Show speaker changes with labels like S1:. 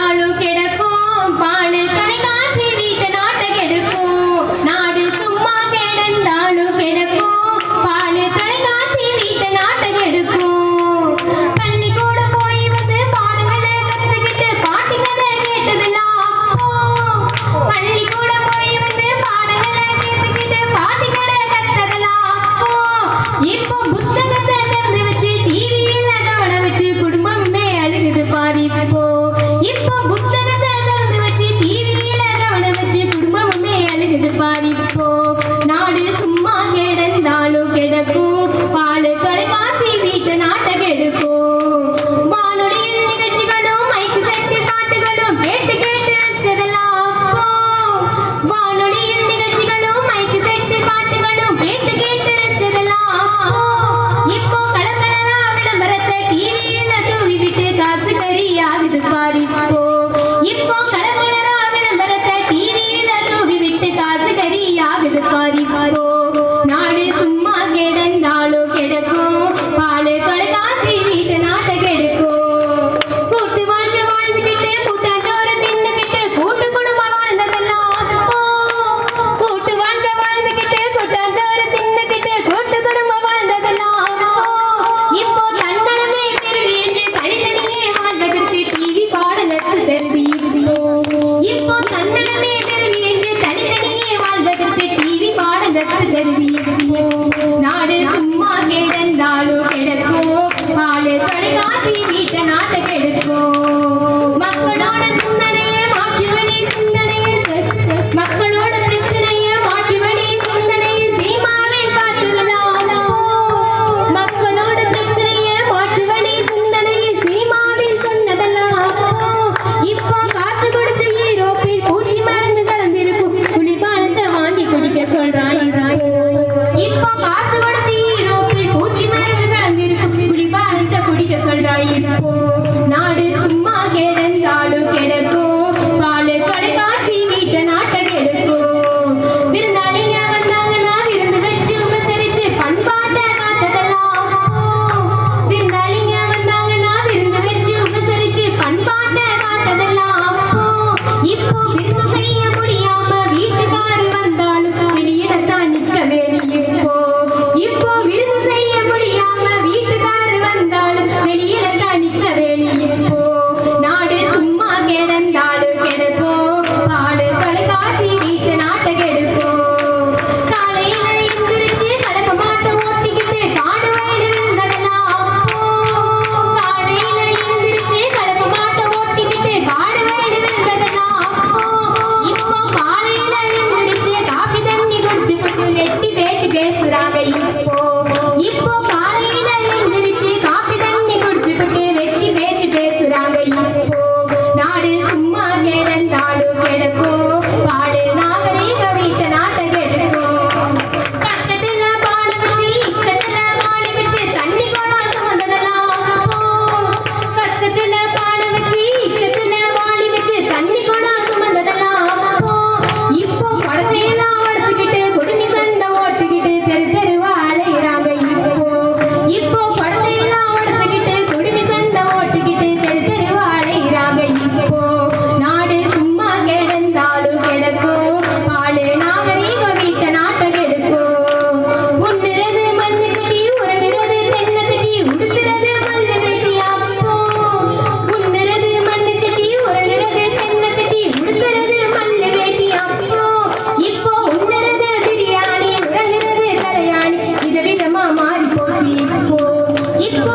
S1: கிடந்தாலும் கிடக்கும் பாலு தொலைக்காட்சி வீட்டு நாட்டை கெடுக்கும் நாடு சும்மா கிடந்தாலும் கிடக்கும் பாலு தொலைக்காட்சி வீட்டு நாட்டை கெடுக்கும் பள்ளிக்கூடம் போய் வந்து பாடங்களை கத்துக்கிட்டு பாட்டு கதை கேட்டதெல்லாம் அப்போ பள்ளிக்கூடம் போய் வந்து பாடங்களை கேட்டுக்கிட்டு பாட்டு கதை கத்ததெல்லாம் அப்போ இப்போ புத்தகத்தை திறந்து வச்சு டிவியில கவனம் வச்சு குடும்பமே அழுகுது பாரு இப்போ புத்தகத்தை திறந்து வச்சு டிவியில கவனம் வச்சு குடும்பமே அழுகுது பாரு நாடு சும்மா கிடந்தாலும் கிடக்கும் பாலு தொலைக்காட்சி வீட்டு நாட்டை கெடுக்கும் வானொலியின் நிகழ்ச்சிகளும் மைக்கு செட்டில் பாட்டுகளும் கேட்டு கேட்டு ரசிச்சதெல்லாம் அப்போ வானொலியின் நிகழ்ச்சிகளும் மைக்கு செட்டில் பாட்டுகளும் கேட்டு கேட்டு ரசிச்சதெல்லாம் அப்போ இப்போ கலக்கலரா விளம்பரத்தை டிவியில தூவி விட்டு காசு கறி ஆகுது பாரு இப்போ கலக்கலரா விளம்பரத்தை டிவியில தூவி விட்டு காசு கறி ஆகுது பாரு நாடு சும்மா கிடந்தாலும் கிடக்கும் பாலு தொலைக்காட்சி வீட்டு நாட்டை கெடுக்கும் கூட்டு வாழ்க்கை வாழ்ந்துகிட்டு கூட்டாஞ்சோறு தின்னுகிட்டு கூட்டு குடும்பம் வாழ்ந்ததெல்லாம் அப்போ கூட்டு வாழ்க்கை வாழ்ந்துகிட்டு கூட்டாஞ்சோறு தின்னுகிட்டு கூட்டு குடும்பம் வாழ்ந்ததெல்லாம் அப்போ இப்போ தன்னலமே பெருதி என்று தனித்தனியே வாழ்வதற்கு டிவி பாடலுக்கு பெருதி இப்போ தன்னலமே பெருதி என்று தனித்தனியே வாழ்வதற்கு டிவி பாடலுக்கு பெருதி நாடு சும்மா கிடந்தாலும் கிடக்கும் பாலு தொலைக்காட்சி வீட்டு நாட்டை கெடுக்கும் மக்களோட சிந்தனையை மாற்றுவடி சிந்தனையை மக்களோட பிரச்சனையை மாற்றுவடி சிந்தனையை சீமாவில் காட்டுதலாம் மக்களோட பிரச்சனையை மாற்றுவடி சிந்தனையில் சீமாவில் சொன்னதெல்லாம் இப்போ காசு கொடுத்து ஈரோப்பில் பூச்சி மருந்து கலந்திருக்கும் குளிர்பானத்தை வாங்கி குடிக்க சொல்றான் இப்போ காசு கொடுத்து ஈரோப்பில் பூச்சி மருந்து கலந்திருக்கும் குளிர்பானத்தை குடிக்க சொல்றான் இப்போ நாடு சும்மா கிடந்தாலும் கிடக்கும் பாலு தொலைக்காட்சி வீட்டு நாட்டை கெடுக்கும் விருந்தாளிங்க வந்தாங்கன்னா விருந்து வச்சு உபசரிச்சு பண்பாட்டை காத்ததெல்லாம் விருந்தாளிங்க வந்தாங்கன்னா விருந்து வச்சு உபசரிச்சு பண்பாட்டை காத்ததெல்லாம் இப்போ விருந்து செய்ய முடியாம வீட்டுக்காரு வந்தாலும் வெளியிடத்தான் நிக்க வேண்டி இப்போ விருந்து செய்ய முடியாம வீட்டுக்காரு வந்தாலும் வெளியிடத்தான் நிக்க வேண்டி நாடு சும்மா கிடந்தாலும் கிடக்கும் பாலு தொலைக்காட்சி வீட்டு நாட்டை கெடுக்கும் காலையில எந்திரிச்சு கலப்ப மாட்டை ஓட்டிக்கிட்டு காடு வயடு விழுந்ததெல்லாம் அப்போ காலையில எந்திரிச்சு கலப்ப மாட்டை ஓட்டிக்கிட்டு காடு வயடு விழுந்ததெல்லாம் அப்போ இப்போ காலையில எந்திரிச்சு காபி தண்ணி குடிச்சு போட்டு வெட்டி பேச்சு பேசுறாங்க இப்போ காலையில எந்திரிச்சு காபி தண்ணி குடிச்சு போட்டு வெட்டி பேச்சு பேசுறாங்க இப்போ நாடு சும்மா கிடந்தாலும் கிடக்கும் பாடு நாகரீக வீட்டு நாட்டை கெடுக்கும் பக்கத்துல பானை வச்சு இக்கத்துல பானை வச்சு தண்ணி குடம் சுமந்ததெல்லாம் பக்கத்துல பானை வச்சு இக்கத்துல பானை வச்சு தண்ணி குடம் சுமந்ததெல்லாம் இப்போ குடத்தையெல்லாம் உடைச்சுக்கிட்டு குடுமி சண்டை ஓட்டுக்கிட்டு தெரு தெருவா அலையிறாங்க இப்போ குடத்தையெல்லாம் உடைச்சுக்கிட்டு குடுமி சண்டை ஓட்டுக்கிட்டு தெரு தெருவா அலையிறாங்க இப்போ நாடு சும்மா கிடந்தாலும் கிடக்கும் பாலு நாகரீக வீட்டை நாட்டை கெடுக்கும் உண்ணுறது மண்ணு கட்டி உறங்குறது தென்னை கட்டி உடுத்துறது மல்லு வெட்டி அப்போ உண்ணுறது மண்ணு சட்டி உறங்குறது தென்னை கட்டி உடுத்துறது மல்லு வெட்டி அப்போ இப்போ உண்ணுறது பிரியாணி உறங்குறது தலையாணி விதவிதமா மாறி போச்சு இப்போ